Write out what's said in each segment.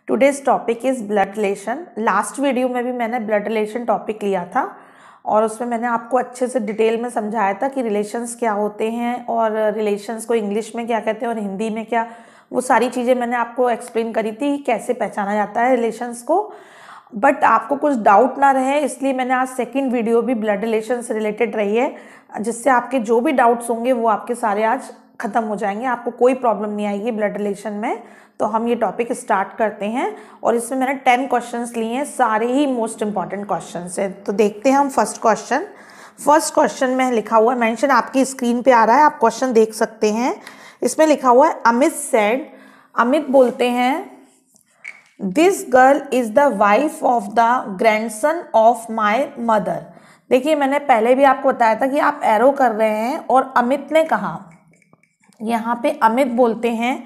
Today's topic is blood relation. Last video में भी मैंने ब्लड रिलेशन टॉपिक लिया था और उसमें मैंने आपको अच्छे से डिटेल में समझाया था कि रिलेशंस क्या होते हैं और रिलेशंस को इंग्लिश में क्या कहते हैं और हिंदी में क्या, वो सारी चीज़ें मैंने आपको एक्सप्लेन करी थी कैसे पहचाना जाता है रिलेशंस को। बट आपको कुछ डाउट ना रहे इसलिए मैंने आज सेकंड वीडियो भी ब्लड रिलेशन से रिलेटेड रही है, जिससे आपके जो भी डाउट्स होंगे वो आपके सारे आज ख़त्म हो जाएंगे, आपको कोई प्रॉब्लम नहीं आएगी ब्लड रिलेशन में। तो हम ये टॉपिक स्टार्ट करते हैं और इसमें मैंने 10 क्वेश्चंस लिए हैं, सारे ही मोस्ट इंपॉर्टेंट क्वेश्चंस हैं। तो देखते हैं हम फर्स्ट क्वेश्चन में लिखा हुआ है, मेंशन आपकी स्क्रीन पे आ रहा है, आप क्वेश्चन देख सकते हैं। इसमें लिखा हुआ है अमित सेड, अमित बोलते हैं this girl is the wife of the grandson of my mother. देखिए मैंने पहले भी आपको बताया था कि आप एरो कर रहे हैं और अमित ने कहा, यहाँ पे अमित बोलते हैं,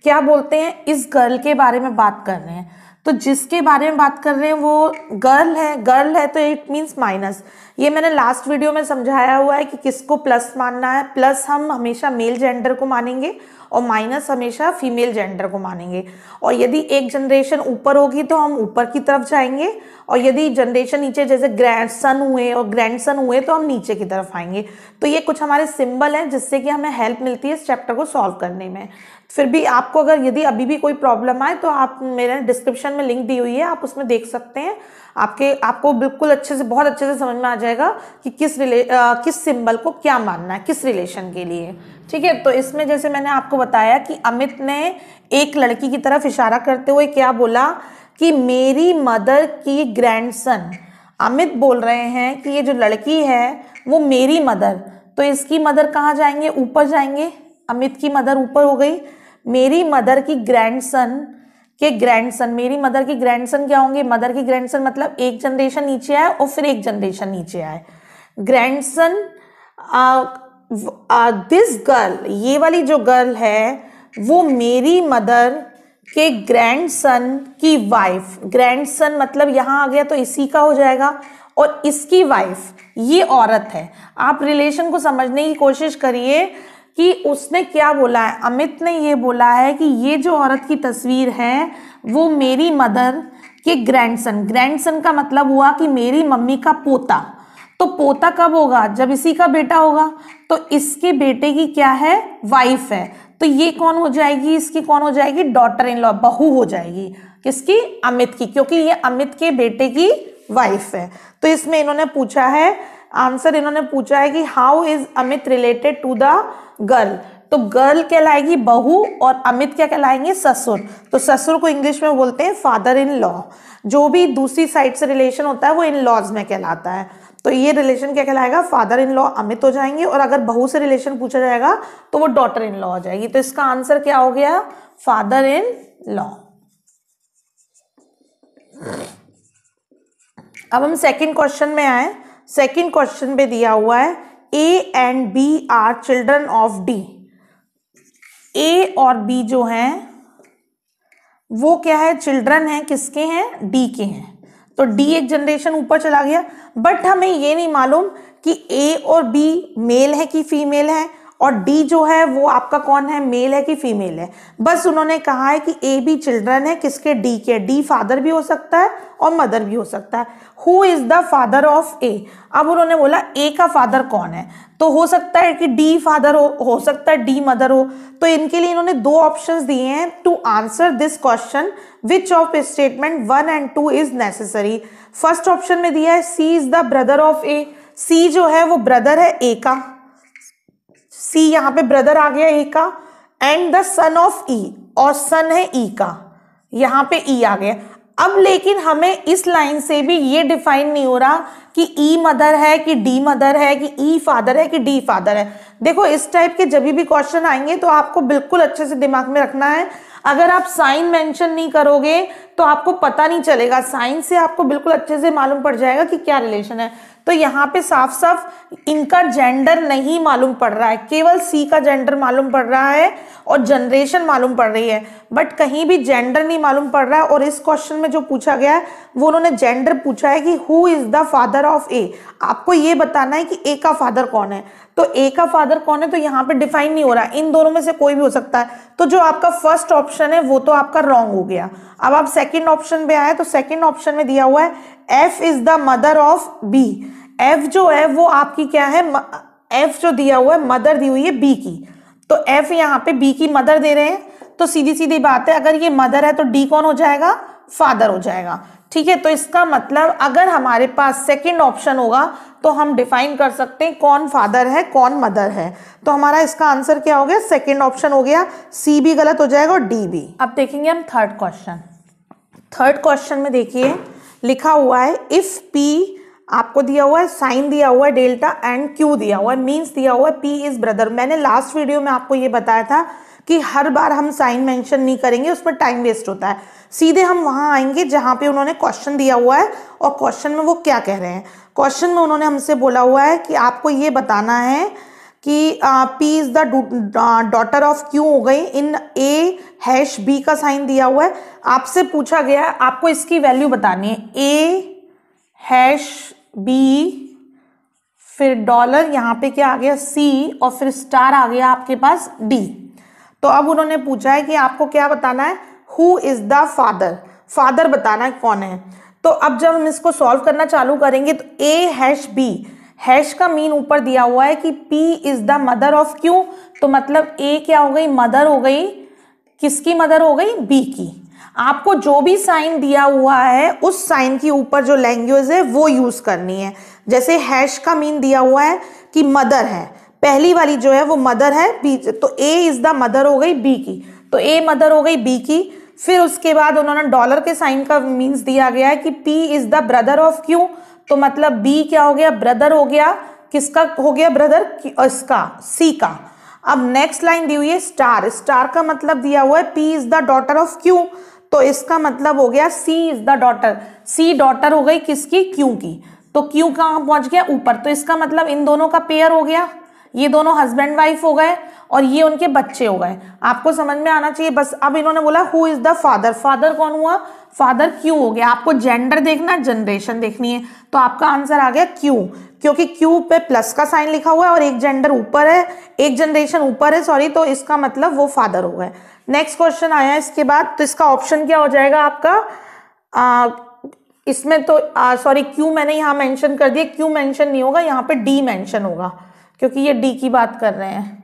क्या बोलते हैं, इस गर्ल के बारे में बात कर रहे हैं। तो जिसके बारे में बात कर रहे हैं वो गर्ल है तो इट मीन्स माइनस। ये मैंने लास्ट वीडियो में समझाया हुआ है कि किसको प्लस मानना है। प्लस हम हमेशा मेल जेंडर को मानेंगे और माइनस हमेशा फीमेल जेंडर को मानेंगे। और यदि एक जनरेशन ऊपर होगी तो हम ऊपर की तरफ जाएंगे और यदि जनरेशन नीचे, जैसे ग्रैंडसन हुए और ग्रैंडसन हुए, तो हम नीचे की तरफ आएंगे। तो ये कुछ हमारे सिंबल हैं जिससे कि हमें हेल्प मिलती है इस चैप्टर को सॉल्व करने में। फिर भी आपको अगर यदि अभी भी कोई प्रॉब्लम आए तो आप मेरे डिस्क्रिप्शन में लिंक दी हुई है, आप उसमें देख सकते हैं। आपको बिल्कुल अच्छे से, बहुत अच्छे से समझ में आ जाएगा कि किस सिंबल को क्या मानना है किस रिलेशन के लिए। ठीक है, तो इसमें जैसे मैंने आपको बताया कि अमित ने एक लड़की की तरफ इशारा करते हुए क्या बोला कि मेरी मदर की ग्रैंडसन। अमित बोल रहे हैं कि ये जो लड़की है वो मेरी मदर, तो इसकी मदर कहाँ जाएंगे, ऊपर जाएंगे। अमित की मदर ऊपर हो गई, मेरी मदर की ग्रैंडसन के ग्रैंडसन, मेरी मदर की ग्रैंडसन क्या होंगे, मदर की ग्रैंडसन मतलब एक जनरेशन नीचे आए और फिर एक जनरेशन नीचे आए। ग्रैंडसन दिस गर्ल, ये वाली जो गर्ल है वो मेरी मदर के ग्रैंडसन की वाइफ। ग्रैंडसन मतलब यहाँ आ गया तो इसी का हो जाएगा और इसकी वाइफ ये औरत है। आप रिलेशन को समझने की कोशिश करिए कि उसने क्या बोला है। अमित ने ये बोला है कि ये जो औरत की तस्वीर है वो मेरी मदर के ग्रैंडसन, ग्रैंडसन का मतलब हुआ कि मेरी मम्मी का पोता। तो पोता कब होगा, जब इसी का बेटा होगा। तो इसके बेटे की क्या है, वाइफ है। तो ये कौन हो जाएगी, इसकी कौन हो जाएगी, डॉटर इन लॉ, बहू हो जाएगी। किसकी, अमित की, क्योंकि ये अमित के बेटे की वाइफ है। तो इसमें इन्होंने पूछा है, आंसर इन्होंने पूछा है कि how is Amit related to the girl. तो गर्ल कहलाएगी बहू और अमित क्या कहलाएंगे, ससुर। तो ससुर को इंग्लिश में बोलते हैं फादर इन लॉ। जो भी दूसरी साइड से रिलेशन होता है वो इन लॉज में कहलाता है। तो ये रिलेशन क्या कहलाएगा, फादर इन लॉ अमित हो जाएंगे, और अगर बहू से रिलेशन पूछा जाएगा तो वो डॉटर इन लॉ हो जाएगी। तो इसका आंसर क्या हो गया, फादर इन लॉ। अब हम सेकंड क्वेश्चन में आए। सेकंड क्वेश्चन पे दिया हुआ है A and B are children of D. A और बी जो हैं वो क्या है, चिल्ड्रन है, किसके हैं, डी के हैं। तो डी एक जनरेशन ऊपर चला गया, बट हमें ये नहीं मालूम कि ए और बी मेल है कि फीमेल है, और डी जो है वो आपका कौन है, मेल है कि फीमेल है। बस उन्होंने कहा है कि ए बी चिल्ड्रन है, किसके, डी के। डी फादर भी हो सकता है और मदर भी हो सकता है। Who is the father of A. अब उन्होंने बोला ए का फादर कौन है, तो हो सकता है कि डी फादर हो सकता है डी मदर हो। तो इनके लिए इन्होंने दो ऑप्शंस दिए हैं to answer this question, which of statement 1 and 2 is necessary. First option में दिया है C is the brother of A. C जो है वो ब्रदर है ए का, सी यहाँ पे ब्रदर आ गया ए का, एंड द सन ऑफ ई, और सन है ई का, यहाँ पे ई आ गया। अब लेकिन हमें इस लाइन से भी ये डिफाइन नहीं हो रहा कि ई मदर है कि डी मदर है, कि ई फादर है कि डी फादर है। देखो इस टाइप के जब भी क्वेश्चन आएंगे तो आपको बिल्कुल अच्छे से दिमाग में रखना है। अगर आप साइन मेंशन नहीं करोगे तो आपको पता नहीं चलेगा, साइन से आपको बिल्कुल अच्छे से मालूम पड़ जाएगा कि क्या रिलेशन है। तो यहाँ पे साफ साफ इनका जेंडर नहीं मालूम पड़ रहा है, केवल सी का जेंडर मालूम पड़ रहा है और जनरेशन मालूम पड़ रही है, बट कहीं भी जेंडर नहीं मालूम पड़ रहा है। और इस क्वेश्चन में जो पूछा गया है वो उन्होंने जेंडर पूछा है कि who is the father of A. आपको ये बताना है कि ए का फादर कौन है, तो ए का फादर कौन है तो यहाँ पे डिफाइन नहीं हो रहा है, इन दोनों में से कोई भी हो सकता है। तो जो आपका फर्स्ट ऑप्शन है वो तो आपका रॉन्ग हो गया। अब आप सेकंड ऑप्शन पे आए तो सेकंड ऑप्शन में दिया हुआ है F is the mother of B. F जो है वो आपकी क्या है, एफ जो दिया हुआ है मदर दी हुई है बी की, तो एफ यहाँ पे बी की मदर दे रहे हैं, तो सीधी सीधी बात है अगर ये मदर है तो डी कौन हो जाएगा, फादर हो जाएगा। ठीक है, तो इसका मतलब अगर हमारे पास सेकंड ऑप्शन होगा तो हम डिफाइन कर सकते हैं कौन फादर है कौन मदर है। तो हमारा इसका आंसर क्या हो गया, सेकंड ऑप्शन हो गया, सी भी गलत हो जाएगा और डी भी। अब देखेंगे हम थर्ड क्वेश्चन। थर्ड क्वेश्चन में देखिए लिखा हुआ है इफ पी, आपको दिया हुआ है साइन दिया हुआ है डेल्टा एंड क्यू दिया हुआ है, मीन्स दिया हुआ है पी इज ब्रदर। मैंने लास्ट वीडियो में आपको ये बताया था कि हर बार हम साइन मेंशन नहीं करेंगे, उसमें टाइम वेस्ट होता है। सीधे हम वहां आएंगे जहां पे उन्होंने क्वेश्चन दिया हुआ है और क्वेश्चन में वो क्या कह रहे हैं। क्वेश्चन में उन्होंने हमसे बोला हुआ है कि आपको ये बताना है कि P is the daughter of Q हो गई इन ए हैश बी का साइन दिया हुआ है। आपसे पूछा गया है आपको इसकी वैल्यू बतानी है, ए हैश बी फिर डॉलर यहाँ पे क्या आ गया सी और फिर स्टार आ गया आपके पास डी। तो अब उन्होंने पूछा है कि आपको क्या बताना है, who is the father, father बताना है कौन है। तो अब जब हम इसको सॉल्व करना चालू करेंगे तो ए हैश बी, हैश का मीन ऊपर दिया हुआ है कि P is the mother of Q, तो मतलब ए क्या हो गई, मदर हो गई, किसकी मदर हो गई, बी की। आपको जो भी साइन दिया हुआ है उस साइन के ऊपर जो लैंग्वेज है वो यूज करनी है। जैसे हैश का मीन दिया हुआ है कि मदर है, पहली वाली जो है वो मदर है बी, तो ए इज द मदर हो गई बी की, तो ए मदर हो गई बी की। फिर उसके बाद उन्होंने डॉलर के साइन का मीन्स दिया गया है कि P is the brother of Q, तो मतलब B क्या हो गया, ब्रदर हो गया, किसका हो गया ब्रदर, इसका C का। अब नेक्स्ट लाइन दी हुई है स्टार, स्टार का मतलब दिया हुआ है P is the daughter of Q, तो इसका मतलब हो गया C is the daughter, C daughter हो गई किसकी, Q की, तो Q कहाँ पहुंच गया ऊपर, तो इसका मतलब इन दोनों का पेयर हो गया, ये दोनों हस्बैंड वाइफ हो गए और ये उनके बच्चे हो गए। आपको समझ में आना चाहिए बस। अब इन्होंने बोला who is the father, father कौन हुआ, फादर क्यू हो गया। आपको जेंडर देखना, जनरेशन देखनी है, तो आपका आंसर आ गया क्यू, क्योंकि क्यू पे प्लस का साइन लिखा हुआ है और एक जेंडर ऊपर है, एक जनरेशन ऊपर है सॉरी, तो इसका मतलब वो फादर हो गए। नेक्स्ट क्वेश्चन आया इसके बाद, तो इसका ऑप्शन क्या हो जाएगा आपका, इसमें तो सॉरी क्यू मैंने यहाँ मेंशन कर दिया, क्यू मेंशन नहीं होगा, यहाँ पे डी मेंशन होगा क्योंकि ये डी की बात कर रहे हैं,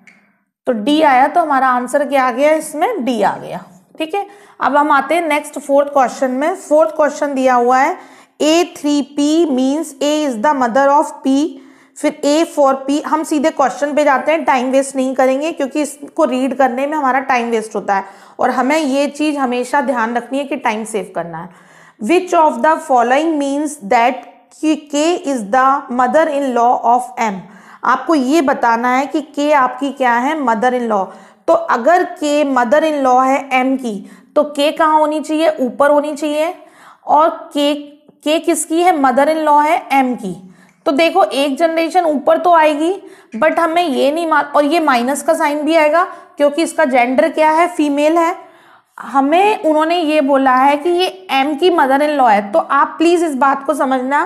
तो डी आया, तो हमारा आंसर क्या आ गया, इसमें डी आ गया। ठीक है, अब हम आते हैं नेक्स्ट फोर्थ क्वेश्चन में। फोर्थ क्वेश्चन दिया हुआ है A3P means A is the mother of P, फिर A फॉर P। हम सीधे क्वेश्चन पे जाते हैं, टाइम वेस्ट नहीं करेंगे क्योंकि इसको रीड करने में हमारा टाइम वेस्ट होता है और हमें ये चीज हमेशा ध्यान रखनी है कि टाइम सेव करना है। Which of the following means that K is the mother in law of M। आपको ये बताना है कि K आपकी क्या है, मदर इन लॉ। तो अगर K मदर इन लॉ है M की, तो K कहाँ होनी चाहिए, ऊपर होनी चाहिए, और K किसकी है, मदर इन लॉ है M की। तो देखो एक जनरेशन ऊपर तो आएगी, बट हमें ये नहीं और ये माइनस का साइन भी आएगा क्योंकि इसका जेंडर क्या है, फीमेल है। हमें उन्होंने ये बोला है कि ये M की मदर इन लॉ है, तो आप प्लीज इस बात को समझना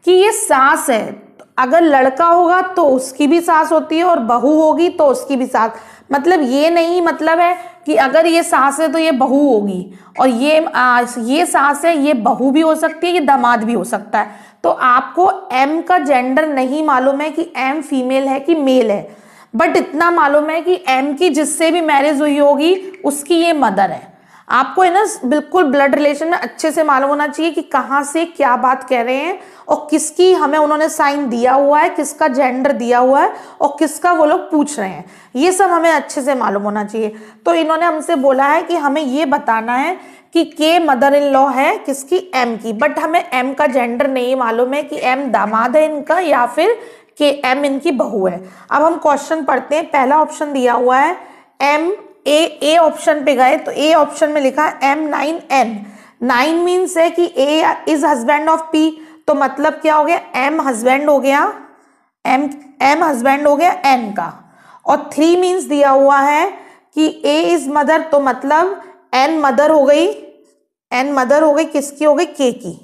कि ये सास है। अगर लड़का होगा तो उसकी भी सास होती है और बहू होगी तो उसकी भी सास, मतलब ये नहीं मतलब है कि अगर ये सास है तो ये बहू होगी, और ये सास है ये बहू भी हो सकती है, ये दामाद भी हो सकता है। तो आपको M का जेंडर नहीं मालूम है कि M फीमेल है कि मेल है, बट इतना मालूम है कि M की जिससे भी मैरिज हुई होगी उसकी ये मदर है। आपको है ना बिल्कुल ब्लड रिलेशन में अच्छे से मालूम होना चाहिए कि कहाँ से क्या बात कह रहे हैं और किसकी हमें उन्होंने साइन दिया हुआ है, किसका जेंडर दिया हुआ है और किसका वो लोग पूछ रहे हैं, ये सब हमें अच्छे से मालूम होना चाहिए। तो इन्होंने हमसे बोला है कि हमें ये बताना है कि K मदर इन लॉ है किसकी, M की, बट हमें M का जेंडर नहीं मालूम है कि M दामाद है इनका या फिर M इनकी बहू है। अब हम क्वेश्चन पढ़ते हैं। पहला ऑप्शन दिया हुआ है M, ए ऑप्शन पे गए तो ए ऑप्शन में लिखा है M9N। 9 मीन्स है कि A is husband of P, तो मतलब क्या हो गया, एम हस्बैंड हो गया, एम हस्बैंड हो गया एन का, और 3 मीन्स दिया हुआ है कि ए इज मदर, तो मतलब एन मदर हो गई, एन मदर हो गई, किसकी हो गई, के की।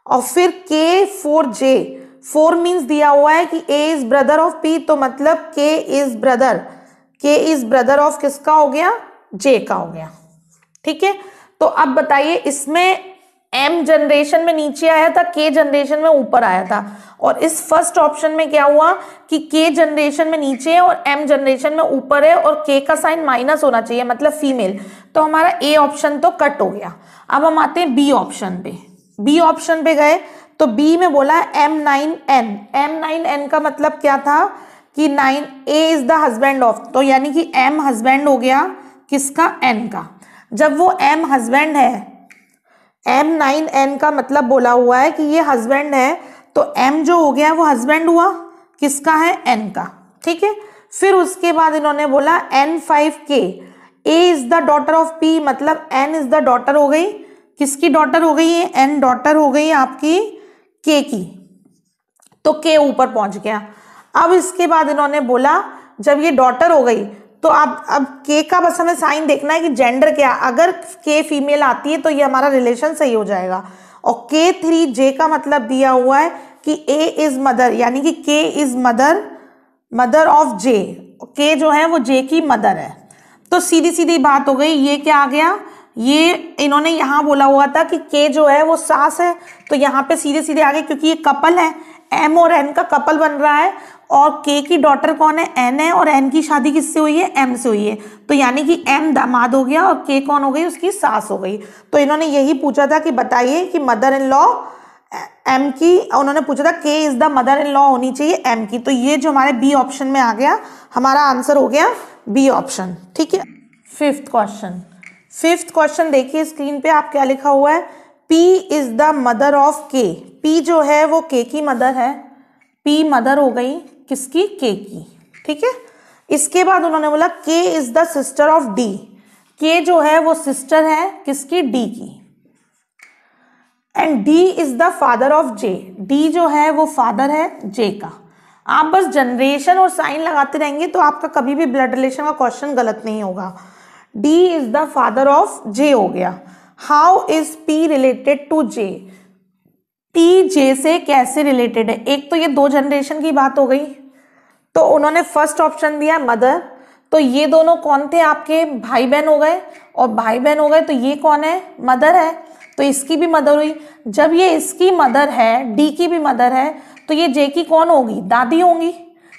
और फिर के 4 जे, 4 मीन्स दिया हुआ है कि ए इज ब्रदर ऑफ पी, तो मतलब के इज ब्रदर ऑफ किसका हो गया, जे का हो गया। ठीक है, तो अब बताइए इसमें एम जनरेशन में नीचे आया था, के जनरेशन में ऊपर आया था, और इस फर्स्ट ऑप्शन में क्या हुआ कि के जनरेशन में नीचे है और एम जनरेशन में ऊपर है, और के का साइन माइनस होना चाहिए, मतलब फीमेल, तो हमारा ए ऑप्शन तो कट हो गया। अब हम आते हैं बी ऑप्शन पे। बी ऑप्शन पे गए तो बी में बोला M9N, M9N का मतलब क्या था कि 9 ए इज द हस्बैंड ऑफ, तो यानी कि एम हस्बैंड हो गया किसका, एन का। जब वो एम हस्बैंड है, M9N का मतलब बोला हुआ है कि ये हस्बैंड है, तो एम जो हो गया वो हस्बैंड हुआ किसका है, एन का। ठीक है, फिर उसके बाद इन्होंने बोला N5K, A is the daughter of P, मतलब एन इज द डॉटर हो गई, किसकी डॉटर हो गई है, एन डॉटर हो गई आपकी के की, तो के ऊपर पहुंच गया। अब इसके बाद इन्होंने बोला जब ये डॉटर हो गई तो अब के का बस हमें साइन देखना है कि जेंडर क्या, अगर के फीमेल आती है तो ये हमारा रिलेशन सही हो जाएगा। और K3J का मतलब दिया हुआ है कि ए इज मदर, यानी कि के इज मदर ऑफ जे, के जो है वो जे की मदर है। तो सीधी सीधी बात हो गई, ये क्या आ गया, ये इन्होंने यहाँ बोला हुआ था कि के जो है वो सास है, तो यहाँ पे सीधे सीधे आ गए, क्योंकि ये कपल है, एम और एन का कपल बन रहा है, और के की डॉटर कौन है, एन है, और एन की शादी किससे हुई है, एम से हुई है, तो यानी कि एम दामाद हो गया और के कौन हो गई, उसकी सास हो गई। तो इन्होंने यही पूछा था कि बताइए कि मदर इन लॉ एम की, उन्होंने पूछा था के is the mother in law होनी चाहिए एम की, तो ये जो हमारे बी ऑप्शन में आ गया, हमारा आंसर हो गया बी ऑप्शन। ठीक है, फिफ्थ क्वेश्चन देखिए स्क्रीन पे, आप क्या लिखा हुआ है, P is the mother of के, P जो है वो के की मदर है, P मदर हो गई किसकी, के की। ठीक है, इसके बाद उन्होंने बोला K is the sister of D, K जो है वो सिस्टर है किसकी, D की। And D is the father of J, D जो है वो फादर है J का। आप बस जनरेशन और साइन लगाते रहेंगे तो आपका कभी भी ब्लड रिलेशन का क्वेश्चन गलत नहीं होगा। D is the father of J हो गया। How is P related to J, P J से कैसे रिलेटेड है, एक तो ये 2 जनरेशन की बात हो गई, तो उन्होंने फर्स्ट ऑप्शन दिया मदर, तो ये दोनों कौन थे आपके, भाई बहन हो गए, और भाई बहन हो गए तो ये कौन है, मदर है, तो इसकी भी मदर हुई। जब ये इसकी मदर है, डी की भी मदर है, तो ये जे की कौन होगी, दादी होंगी,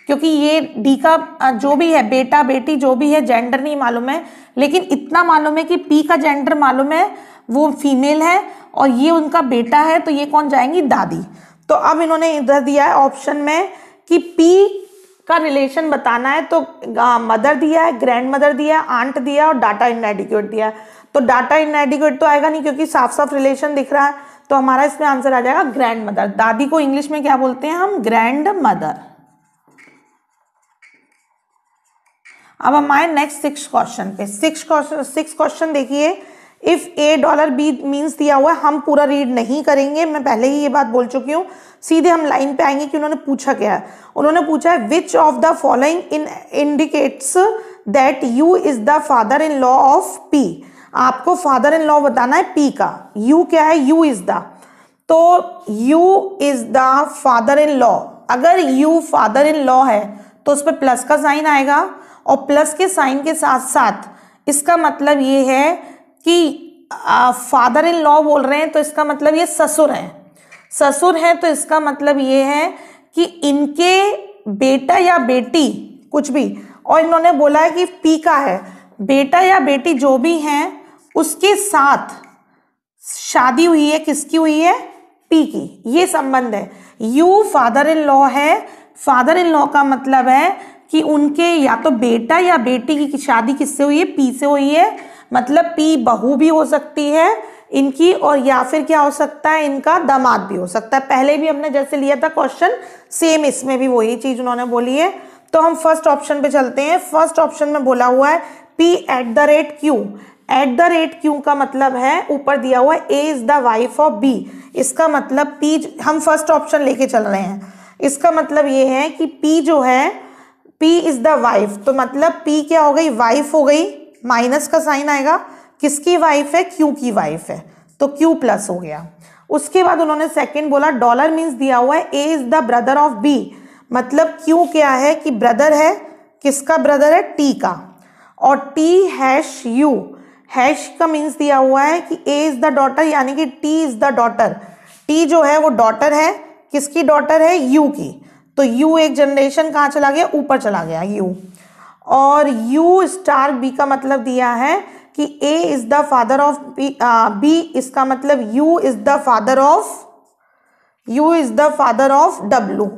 क्योंकि ये डी का जो भी है बेटा बेटी जो भी है जेंडर नहीं मालूम है, लेकिन इतना मालूम है कि पी का जेंडर मालूम है, वो फीमेल है, और ये उनका बेटा है, तो ये कौन जाएंगी, दादी। तो अब इन्होंने इधर दिया है ऑप्शन में कि पी का रिलेशन बताना है, तो मदर दिया है, ग्रैंड मदर दिया है, आंट दिया है, और डाटा इनएडिक्वेट दिया है। तो डाटा इनएडिक्वेट तो आएगा नहीं क्योंकि साफ साफ रिलेशन दिख रहा है, तो हमारा इसमें आंसर आ जाएगा ग्रैंड मदर। दादी को इंग्लिश में क्या बोलते हैं हम, ग्रैंड मदर। अब हम आए नेक्स्ट 6 क्वेश्चन पे। 6 क्वेश्चन देखिए, इफ $A मीन्स दिया हुआ है, हम पूरा रीड नहीं करेंगे, मैं पहले ही ये बात बोल चुकी हूँ, सीधे हम लाइन पे आएंगे कि उन्होंने पूछा क्या है। उन्होंने पूछा है which of the following indicates that you is the father in law of P, आपको फादर इन लॉ बताना है पी का। यू क्या है, यू इज द, तो you is the father in law, अगर यू फादर इन लॉ है तो उस पर प्लस का साइन आएगा, और प्लस के साइन के साथ साथ इसका मतलब ये है कि फादर इन लॉ बोल रहे हैं, तो इसका मतलब ये ससुर है, ससुर है, तो इसका मतलब ये है कि इनके बेटा या बेटी कुछ भी, और इन्होंने बोला है कि पी का है, बेटा या बेटी जो भी हैं उसके साथ शादी हुई है, किसकी हुई है, पी की, ये संबंध है। यू फादर इन लॉ है, फादर इन लॉ का मतलब है कि उनके या तो बेटा या बेटी की शादी किससे हुई है, पी से हुई है, मतलब पी बहू भी हो सकती है इनकी, और या फिर क्या हो सकता है, इनका दामाद भी हो सकता है। पहले भी हमने जैसे लिया था क्वेश्चन, सेम इसमें भी वही चीज उन्होंने बोली है। तो हम फर्स्ट ऑप्शन पे चलते हैं। फर्स्ट ऑप्शन में बोला हुआ है P @Q, @Q का मतलब है ऊपर दिया हुआ है A is the wife of B, इसका मतलब P, हम फर्स्ट ऑप्शन लेके चल रहे हैं, इसका मतलब ये है कि P जो है, P इज द वाइफ, तो मतलब P क्या हो गई, वाइफ हो गई, माइनस का साइन आएगा, किसकी वाइफ है, Q की वाइफ है, तो Q प्लस हो गया। उसके बाद उन्होंने सेकंड बोला डॉलर मीन्स दिया हुआ है A is the brother of B, मतलब Q क्या है कि ब्रदर है, किसका ब्रदर है, T का, और T हैश U, हैश का मीन्स दिया हुआ है कि A इज द डॉटर, यानी कि T is the daughter, T जो है वो डॉटर है, किसकी डॉटर है, U की, तो U एक जनरेशन कहाँ चला गया, ऊपर चला गया U, और U स्टार B का मतलब दिया है कि A is the father of B, इसका मतलब U is the father of W,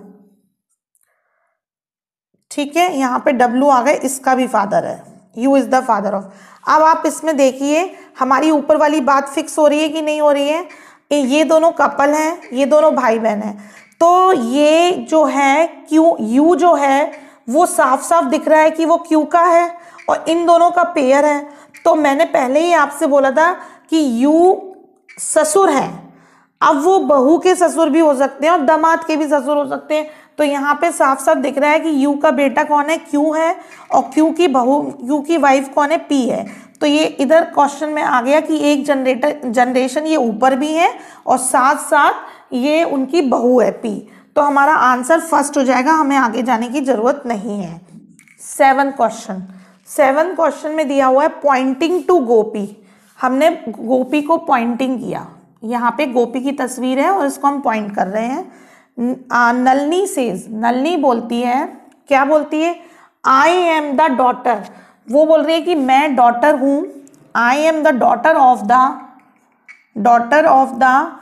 ठीक है, यहाँ पे W आ गए, इसका भी फादर है, U is the father of. अब आप इसमें देखिए हमारी ऊपर वाली बात फिक्स हो रही है कि नहीं हो रही है, ये दोनों कपल हैं, ये दोनों भाई बहन हैं, तो ये जो है U जो है वो साफ साफ दिख रहा है कि वो Q का है, और इन दोनों का पेयर है, तो मैंने पहले ही आपसे बोला था कि U ससुर है, अब वो बहू के ससुर भी हो सकते हैं और दामाद के भी ससुर हो सकते हैं, तो यहाँ पे साफ साफ दिख रहा है कि U का बेटा कौन है, Q है, और Q की वाइफ कौन है, P है, तो ये इधर क्वेश्चन में आ गया कि एक जनरेशन ये ऊपर भी है और साथ साथ ये उनकी बहू है P, तो हमारा आंसर फर्स्ट हो जाएगा, हमें आगे जाने की जरूरत नहीं है। सेवन क्वेश्चन में दिया हुआ है पॉइंटिंग टू गोपी, हमने गोपी को पॉइंटिंग किया, यहाँ पे गोपी की तस्वीर है और इसको हम पॉइंट कर रहे हैं। नलनी सेज, नलनी बोलती है, क्या बोलती है, आई एम द डॉटर, वो बोल रही है कि मैं डॉटर हूँ, I am the daughter of the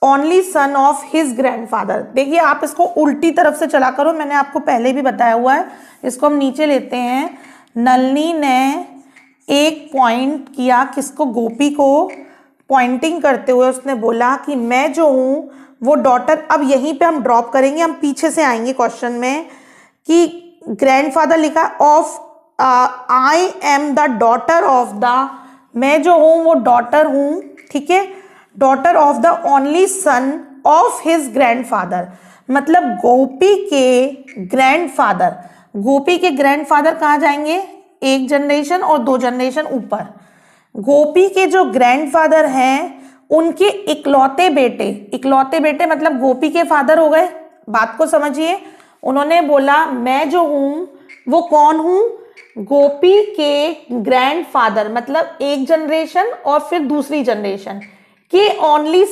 only son of his grandfather. देखिए आप इसको उल्टी तरफ से चला करो, मैंने आपको पहले भी बताया हुआ है, इसको हम नीचे लेते हैं। नलनी ने एक पॉइंट किया, किसको, गोपी को, पॉइंटिंग करते हुए उसने बोला कि मैं जो हूँ वो डॉटर, अब यहीं पे हम ड्रॉप करेंगे, हम पीछे से आएंगे क्वेश्चन में कि ग्रैंडफादर लिखा of, I am the daughter of the, मैं जो हूँ वो डॉटर हूँ, ठीक है, daughter of the only son of his grandfather, मतलब गोपी के ग्रैंडफादर कहाँ जाएंगे, एक जनरेशन और दो जनरेशन ऊपर, गोपी के जो ग्रैंडफादर हैं उनके इकलौते बेटे मतलब गोपी के फादर हो गए, बात को समझिए। उन्होंने बोला मैं जो हूं वो कौन हूं, गोपी के ग्रैंडफादर, मतलब एक जनरेशन और फिर दूसरी जनरेशन के ओनली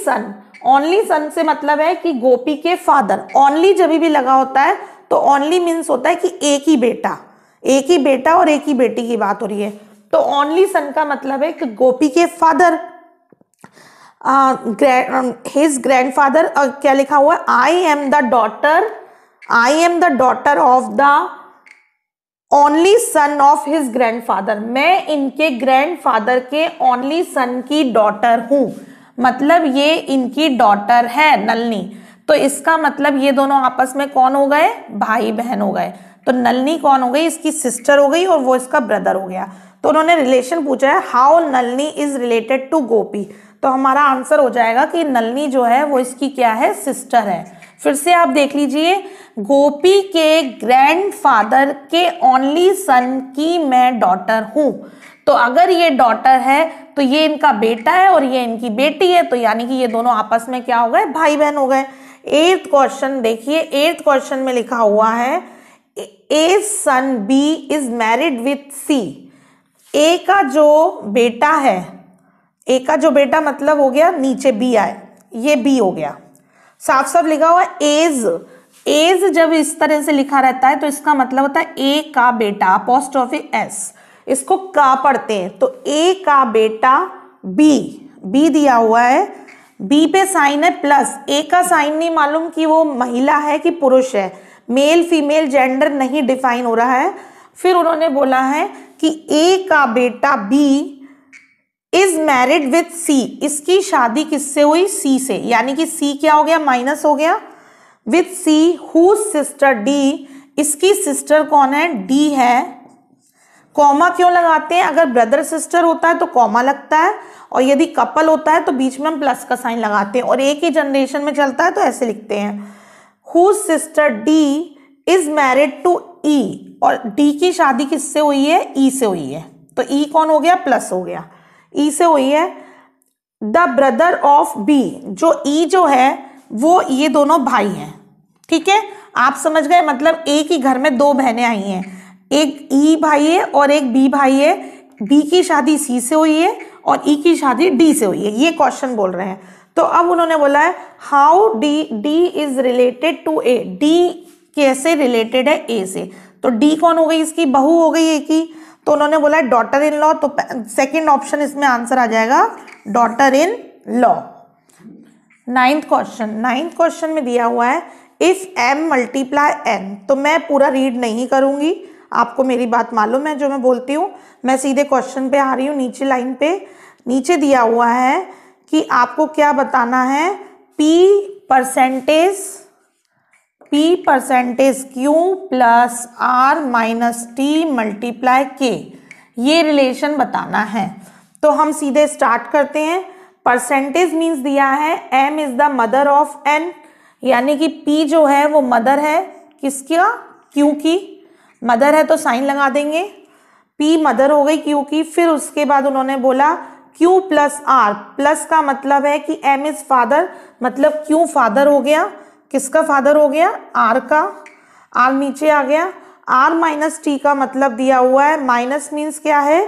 सन से मतलब है कि गोपी के फादर, ओनली जब भी लगा होता है तो ओनली मीन्स होता है कि एक ही बेटा और एक ही बेटी की बात हो रही है, तो ओनली सन का मतलब है कि गोपी के फादर, हिज ग्रैंडफादर, क्या लिखा हुआ है, I am the daughter of the only son of his grandfather, मैं इनके ग्रैंडफादर के ओनली सन की डॉटर हूं, मतलब ये इनकी डॉटर है नलनी, तो इसका मतलब ये दोनों आपस में कौन हो गए, भाई बहन हो गए, तो नलनी कौन हो गई, इसकी सिस्टर हो गई और वो इसका ब्रदर हो गया। तो उन्होंने रिलेशन पूछा है how Nalini is related to Gopi, तो हमारा आंसर हो जाएगा कि नलनी जो है वो इसकी क्या है, सिस्टर है। फिर से आप देख लीजिए, गोपी के ग्रैंडफादर के ओनली सन की मैं डॉटर हूं, तो अगर ये डॉटर है तो ये इनका बेटा है और ये इनकी बेटी है, तो यानी कि ये दोनों आपस में क्या हो गए, भाई बहन हो गए। एट्थ क्वेश्चन देखिए, एट्थ क्वेश्चन में लिखा हुआ है A son B is married with C, A का जो बेटा मतलब हो गया, नीचे बी आए, ये बी हो गया, साफ साफ लिखा हुआ एज जब इस तरह से लिखा रहता है तो इसका मतलब होता है ए का बेटा, अपोस्ट्रोफी एस, इसको का पढ़ते हैं, तो ए का बेटा बी दिया हुआ है, बी पे साइन है प्लस, ए का साइन नहीं मालूम कि वो महिला है कि पुरुष है, मेल फीमेल जेंडर नहीं डिफाइन हो रहा है। फिर उन्होंने बोला है कि ए का बेटा B is married with C, इसकी शादी किससे हुई, सी से, यानी कि सी क्या हो गया, माइनस हो गया, with C whose sister D, इसकी सिस्टर कौन है, डी है, कॉमा क्यों लगाते हैं? अगर ब्रदर सिस्टर होता है तो कॉमा लगता है, और यदि कपल होता है तो बीच में हम प्लस का साइन लगाते हैं, और एक ही जनरेशन में चलता है तो ऐसे लिखते हैं, whose sister D is married to E, और डी की शादी किससे हुई है? ई से हुई है, तो ई कौन हो गया? प्लस हो गया, ई से हुई है। द ब्रदर ऑफ बी, जो ई जो है वो ये दोनों भाई हैं, ठीक है, आप समझ गए, मतलब एक ही घर में दो बहनें आई हैं, एक ई भाई है और एक बी भाई है, बी की शादी सी से हुई है और ई की शादी डी से हुई है, ये क्वेश्चन बोल रहे हैं। तो अब उन्होंने बोला है how D is related to A, D कैसे रिलेटेड है ए से, तो डी कौन हो गई? इसकी बहू हो गई ए की, तो उन्होंने बोला है डॉटर इन लॉ, तो सेकेंड ऑप्शन इसमें आंसर आ जाएगा daughter in law. Ninth question में दिया हुआ है इफ m मल्टीप्लाई n, तो मैं पूरा रीड नहीं करूंगी, आपको मेरी बात मालूम है जो मैं बोलती हूँ, मैं सीधे क्वेश्चन पे आ रही हूँ। नीचे लाइन पे नीचे दिया हुआ है कि आपको क्या बताना है, p percentage q plus r minus t multiply k, ये रिलेशन बताना है। तो हम सीधे स्टार्ट करते हैं। परसेंटेज मीन्स दिया है m is the mother of n, यानी कि p जो है वो मदर है किसका? q की, मदर है तो साइन लगा देंगे, p मदर हो गई q की। फिर उसके बाद उन्होंने बोला q प्लस r, प्लस का मतलब है कि m इज फादर, मतलब q फादर हो गया, किसका फादर हो गया? r का, r नीचे आ गया। r माइनस t का मतलब दिया हुआ है, माइनस मीन्स क्या है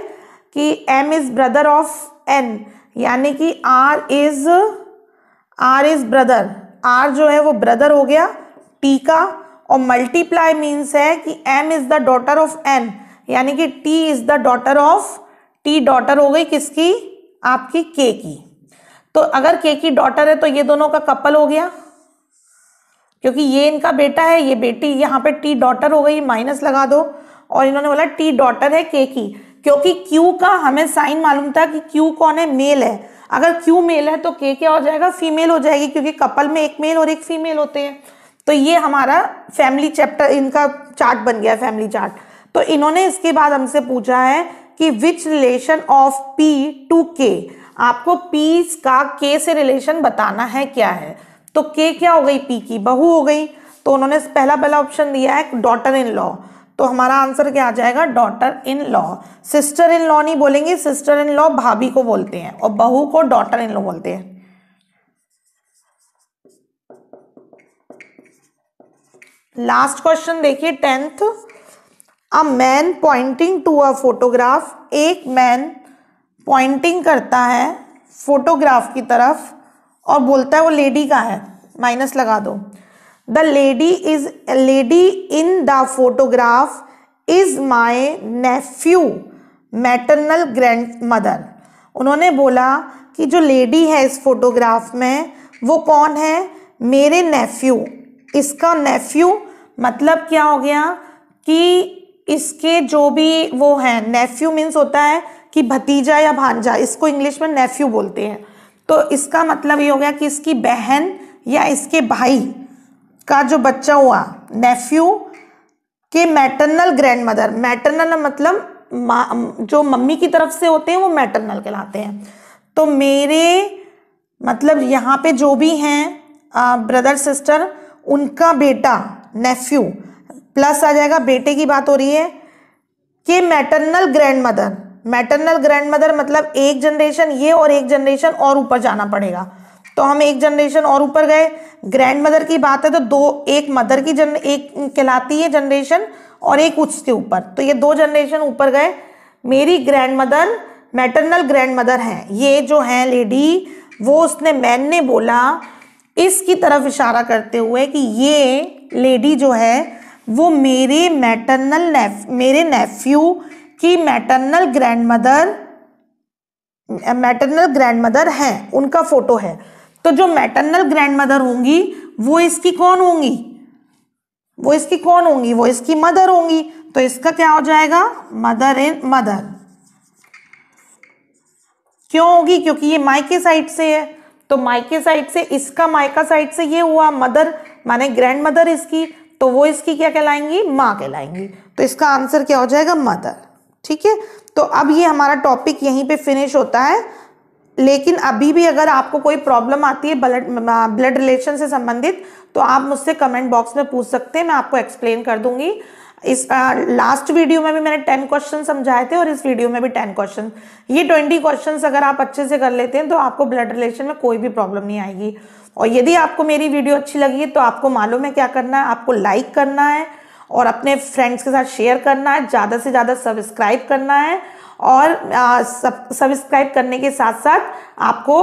कि m is brother of n, यानी कि r इज ब्रदर, r जो है वो ब्रदर हो गया t का, और मल्टीप्लाई मीन्स है कि m is the daughter of n, यानी कि t is the daughter of t, daughter हो गई किसकी? आपकी k की। तो अगर k की डॉटर है तो ये दोनों का कपल हो गया, क्योंकि ये इनका बेटा है, ये बेटी, यहाँ पे t डॉटर हो गई, माइनस लगा दो, और इन्होंने बोला t डॉटर है k की, क्योंकि q का हमें साइन मालूम था कि q कौन है? मेल है, अगर q मेल है तो k क्या हो जाएगा? फीमेल हो जाएगी, क्योंकि कपल में एक मेल और एक फीमेल होते हैं। तो ये हमारा फैमिली चैप्टर, इनका चार्ट बन गया, फैमिली चार्ट। तो इन्होंने इसके बाद हमसे पूछा है कि which relation of p to k, आपको p का k से रिलेशन बताना है क्या है। तो k क्या हो गई? p की बहू हो गई, तो उन्होंने पहला ऑप्शन दिया है डॉटर इन लॉ, तो हमारा आंसर क्या आ जाएगा? Daughter in law. Sister in law नहीं बोलेंगे, सिस्टर इन लॉ भाभी को बोलते हैं और बहू को डॉटर इन लॉ बोलते हैं। लास्ट क्वेश्चन देखिए 10th, a man pointing to a photograph, एक मैन पॉइंटिंग करता है फोटोग्राफ की तरफ और बोलता है वो लेडी का है, माइनस लगा दो। The lady in the photograph is my nephew maternal grandmother. उन्होंने बोला कि जो लेडी है इस फोटोग्राफ में वो कौन है? मेरे नेफ्यू। इसका नेफ्यू मतलब क्या हो गया कि इसके जो भी वो हैं, नेफ्यू मीन्स होता है कि भतीजा या भांजा, इसको इंग्लिश में नेफ्यू बोलते हैं। तो इसका मतलब ये हो गया कि इसकी बहन या इसके भाई का जो बच्चा हुआ, नेफ्यू के मैटरनल ग्रैंड मदर, मैटरनल मतलब जो मम्मी की तरफ से होते हैं वो मैटरनल कहलाते हैं। तो मेरे मतलब यहाँ पे जो भी हैं ब्रदर सिस्टर, उनका बेटा नेफ्यू, प्लस आ जाएगा, बेटे की बात हो रही है, कि maternal grand mother. Maternal grand mother मतलब एक जनरेशन ये और एक जनरेशन और ऊपर जाना पड़ेगा, तो हम एक जनरेशन और ऊपर गए। ग्रैंड मदर की बात है तो दो, एक मदर की एक कहलाती है जनरेशन और एक उसके ऊपर, तो ये दो जनरेशन ऊपर गए। मेरी grand mother maternal grand mother हैं, ये जो हैं लेडी, वो उसने मैन ने बोला इसकी तरफ इशारा करते हुए कि ये लेडी जो है वो मेरे मेरे नेफ्यू की मैटरनल ग्रैंड मदर हैं, उनका फोटो है। तो जो मैटरनल ग्रैंड मदर होंगी वो इसकी कौन होंगी? वो इसकी मदर होंगी। तो इसका क्या हो जाएगा? Mother in mother. क्यों होगी? क्योंकि ये मायके साइड से है, तो मायके साइड से इसका मायका साइड से ये हुआ मदर, माने ग्रैंड मदर इसकी, तो वो इसकी क्या कहलाएंगी? माँ कहलाएंगी। तो इसका आंसर क्या हो जाएगा? मदर। ठीक है, तो अब ये हमारा टॉपिक यहीं पे फिनिश होता है। लेकिन अभी भी अगर आपको कोई प्रॉब्लम आती है ब्लड रिलेशन से संबंधित, तो आप मुझसे कमेंट बॉक्स में पूछ सकते हैं, मैं आपको एक्सप्लेन कर दूंगी। इस लास्ट वीडियो में भी मैंने 10 क्वेश्चन समझाए थे और इस वीडियो में भी 10 क्वेश्चन। ये 20 क्वेश्चन अगर आप अच्छे से कर लेते हैं तो आपको ब्लड रिलेशन में कोई भी प्रॉब्लम नहीं आएगी। और यदि आपको मेरी वीडियो अच्छी लगी है तो आपको मालूम है क्या करना है, आपको लाइक करना है और अपने फ्रेंड्स के साथ शेयर करना है, ज़्यादा से ज़्यादा सब्सक्राइब करना है। और सब्सक्राइब करने के साथ साथ आपको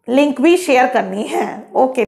लिंक भी शेयर करनी है। ओके।